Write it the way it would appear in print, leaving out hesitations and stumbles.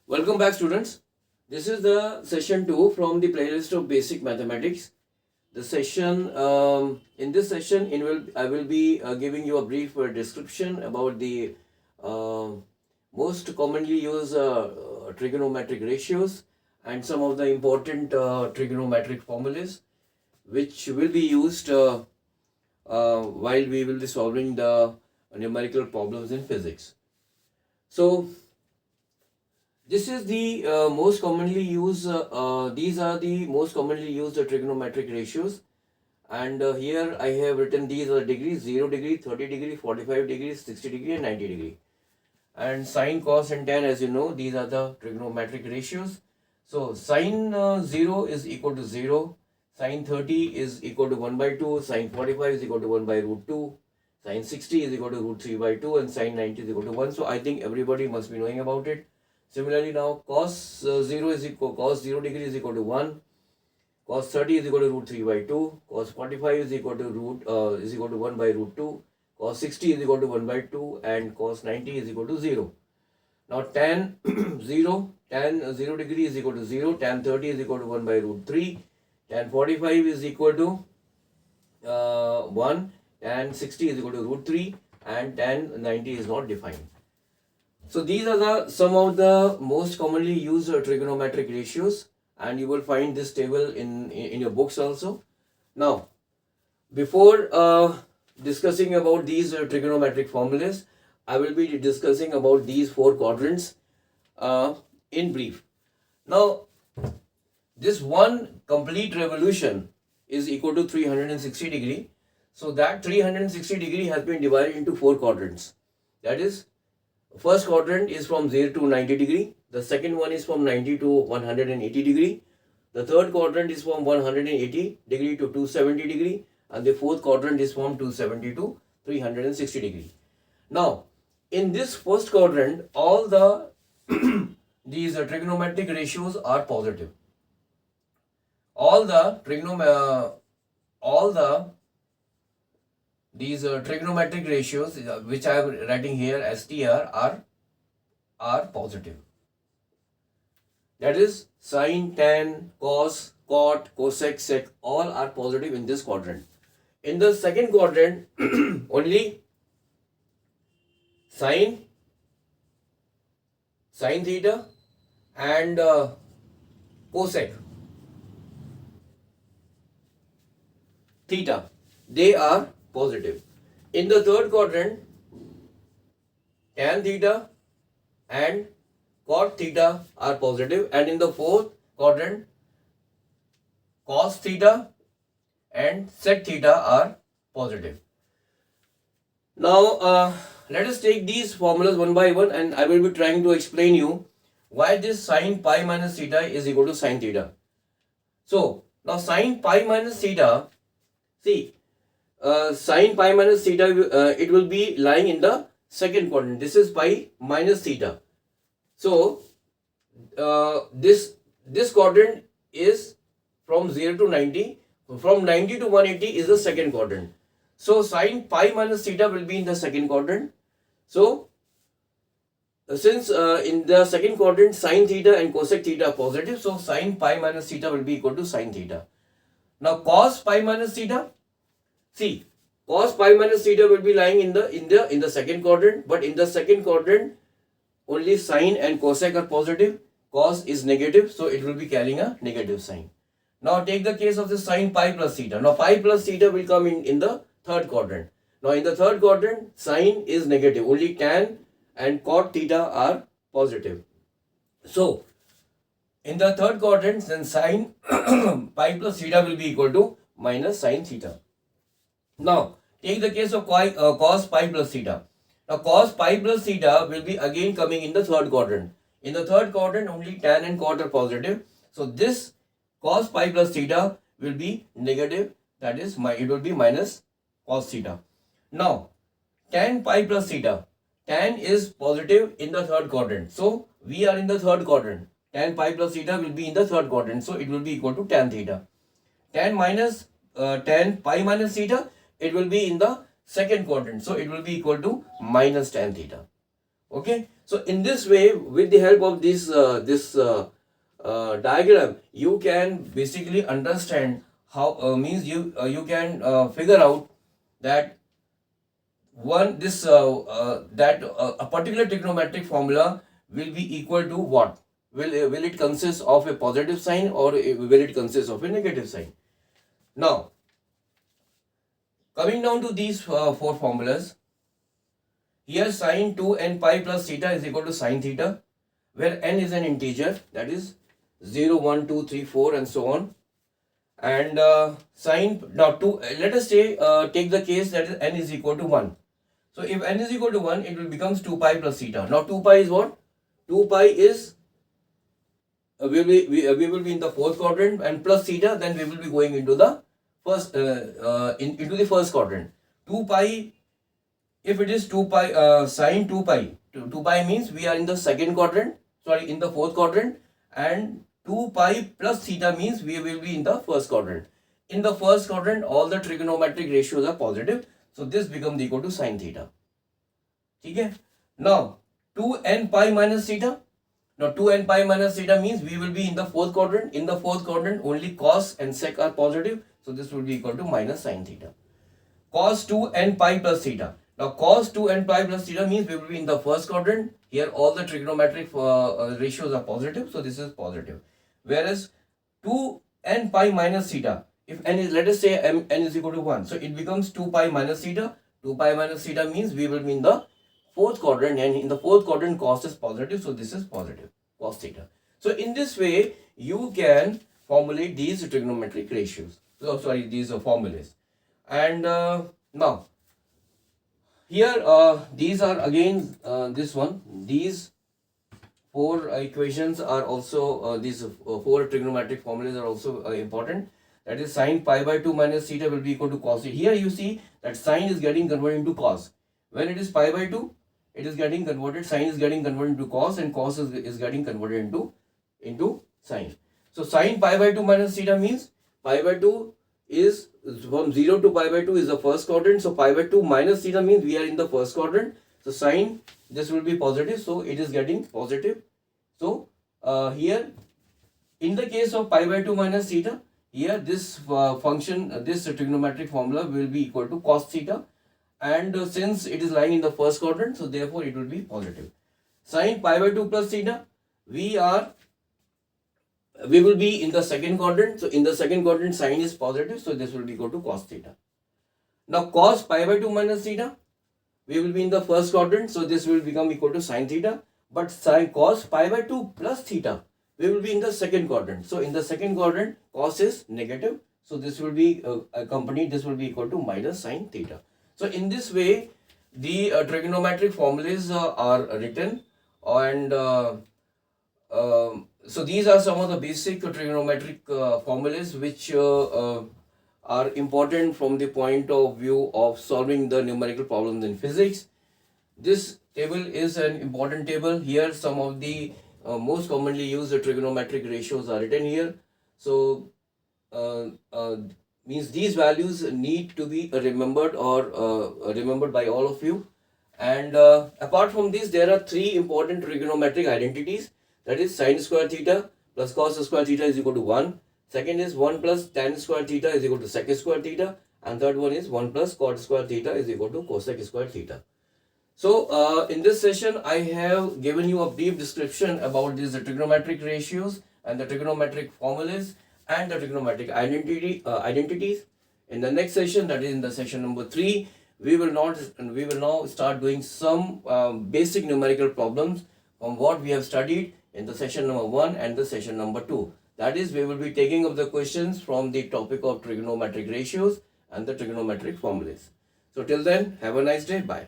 Welcome back, students. This is the session 2 from the playlist of basic mathematics. The session in this session I will be giving you a brief description about the uh, most commonly used trigonometric ratios and some of the important trigonometric formulas which will be used while we will be solving the numerical problems in physics. So this is the most commonly used, these are the most commonly used trigonometric ratios. And here I have written these are degrees: 0 degree, 30 degree, 45 degrees, 60 degree and 90 degree. And sine, cos and tan, as you know, these are the trigonometric ratios. So sine 0 is equal to 0, sine 30 is equal to 1 by 2, sine 45 is equal to 1 by root 2, sine 60 is equal to root 3 by 2 and sine 90 is equal to 1. So I think everybody must be knowing about it. Similarly, now cos 0 degree is equal to 1, cos 30 is equal to root 3 by 2, cos 45 is equal to 1 by root 2, cos 60 is equal to 1 by 2 and cos 90 is equal to 0. Now tan 0 degree is equal to 0, tan 30 is equal to 1 by root 3, tan 45 is equal to 1, tan 60 is equal to root 3 and tan 90 is not defined. So these are some of the most commonly used trigonometric ratios, and you will find this table in your books also. Now, before discussing about these trigonometric formulas, I will be discussing about these 4 quadrants in brief. Now, this one complete revolution is equal to 360 degree. So that 360 degree has been divided into 4 quadrants. That is, first quadrant is from 0 to 90 degree. The second one is from 90 to 180 degree. The third quadrant is from 180 degree to 270 degree. And the fourth quadrant is from 270 to 360 degree. Now, in this first quadrant, all the these trigonometric ratios are positive. All the these trigonometric ratios which I am writing here as TR are positive. That is, sine, tan, cos, cot, cosec, sec, all are positive in this quadrant. In the second quadrant, only sine theta and cosec theta, they are positive. In the third quadrant, tan theta and cot theta are positive, and in the fourth quadrant, cos theta and sec theta are positive. Now, let us take these formulas one by one, and I will be trying to explain you why this sine pi minus theta is equal to sine theta. So, now sine pi minus theta, see, sine pi minus theta, it will be lying in the second quadrant. This is pi minus theta. So, this quadrant is from 0 to 90. From 90 to 180 is the second quadrant. So, sine pi minus theta will be in the second quadrant. So, since in the second quadrant sine theta and cosec theta are positive, so sine pi minus theta will be equal to sine theta. Now, cos pi minus theta, see, cos pi minus theta will be lying in the second quadrant, but in the second quadrant only sine and cosec are positive, cos is negative, so it will be carrying a negative sign. Now take the case of the sine pi plus theta. Now pi plus theta will come in the third quadrant. Now in the third quadrant, sine is negative, only tan and cot theta are positive. So in the third quadrant, then sine pi plus theta will be equal to minus sine theta. Now, take the case of cos pi plus theta. Now, cos pi plus theta will be again coming in the third quadrant. In the third quadrant, only tan and cot are positive. So, this cos pi plus theta will be negative. That is, it will be minus cos theta. Now, tan pi plus theta. Tan is positive in the third quadrant. So, we are in the third quadrant. Tan pi plus theta will be in the third quadrant. So, it will be equal to tan theta. Tan pi minus theta, it will be in the second quadrant. So, it will be equal to minus tan theta. Okay. So in this way, with the help of this diagram, you can basically understand how means you can figure out that a particular trigonometric formula will be equal to what? Will it consist of a positive sign, or will it consist of a negative sign? Now, coming down to these four formulas, here sine 2 n pi plus theta is equal to sine theta, where n is an integer, that is 0, 1, 2, 3, 4 and so on. And sine, now let us say take the case that is n is equal to 1. So if n is equal to 1, it will becomes 2 pi plus theta. Now 2 pi is what? 2 pi is we will be in the fourth quadrant, and plus theta, then we will be going into the first into the first quadrant. 2 pi, if it is 2 pi sine 2 pi, 2 pi means we are in the second quadrant, sorry, in the fourth quadrant, and 2 pi plus theta means we will be in the first quadrant. In the first quadrant, all the trigonometric ratios are positive, so this becomes equal to sine theta. Okay? Now 2n pi minus theta. Now 2n pi minus theta means we will be in the fourth quadrant. In the fourth quadrant, only cos and sec are positive, so this will be equal to minus sine theta. Cos 2n pi plus theta. Now cos 2n pi plus theta means we will be in the first quadrant. Here all the trigonometric ratios are positive, so this is positive. Whereas 2n pi minus theta, if n is, let us say n is equal to 1, so it becomes 2 pi minus theta. 2 pi minus theta means we will be in the fourth quadrant, and in the fourth quadrant cos is positive, so this is positive, cos theta. So in this way, you can formulate these trigonometric ratios. So sorry, these are formulas. And now here these are again this one. These four equations are also these four trigonometric formulas are also important. That is sine pi by 2 minus theta will be equal to cos theta. Here you see that sine is getting converted into cos. When it is pi by 2, it is getting converted, sine is getting converted into cos, and cos is getting converted into sine. So sine pi by 2 minus theta means pi by 2 is from 0 to pi by 2 is the first quadrant. So pi by 2 minus theta means we are in the first quadrant. So sine, this will be positive, so it is getting positive. So here in the case of pi by 2 minus theta, here this function, this trigonometric formula will be equal to cos theta, and since it is lying in the first quadrant, so therefore it will be positive. Sine pi by 2 plus theta, we will be in the second quadrant, so in the second quadrant sine is positive, so this will be equal to cos theta. Now cos pi by 2 minus theta, we will be in the first quadrant, so this will become equal to sine theta, but sine cos pi by 2 plus theta, we will be in the second quadrant. So in the second quadrant, cos is negative, so this will be accompanied, this will be equal to minus sine theta. So in this way, the trigonometric formulas are written, and so these are some of the basic trigonometric formulas which are important from the point of view of solving the numerical problems in physics. This table is an important table. Here some of the most commonly used trigonometric ratios are written here. So means these values need to be remembered, or remembered by all of you. And apart from this, there are three important trigonometric identities. That is sine square theta plus cos square theta is equal to 1. Second is 1 plus tan square theta is equal to sec square theta. And third one is 1 plus cot square theta is equal to cosec square theta. So in this session, I have given you a brief description about these trigonometric ratios and the trigonometric formulas and the trigonometric identities. In the next session, that is in the session number 3, we will now start doing some basic numerical problems from what we have studied in the session number 1 and the session number 2. That is, we will be taking up the questions from the topic of trigonometric ratios and the trigonometric formulas. So till then, have a nice day. Bye.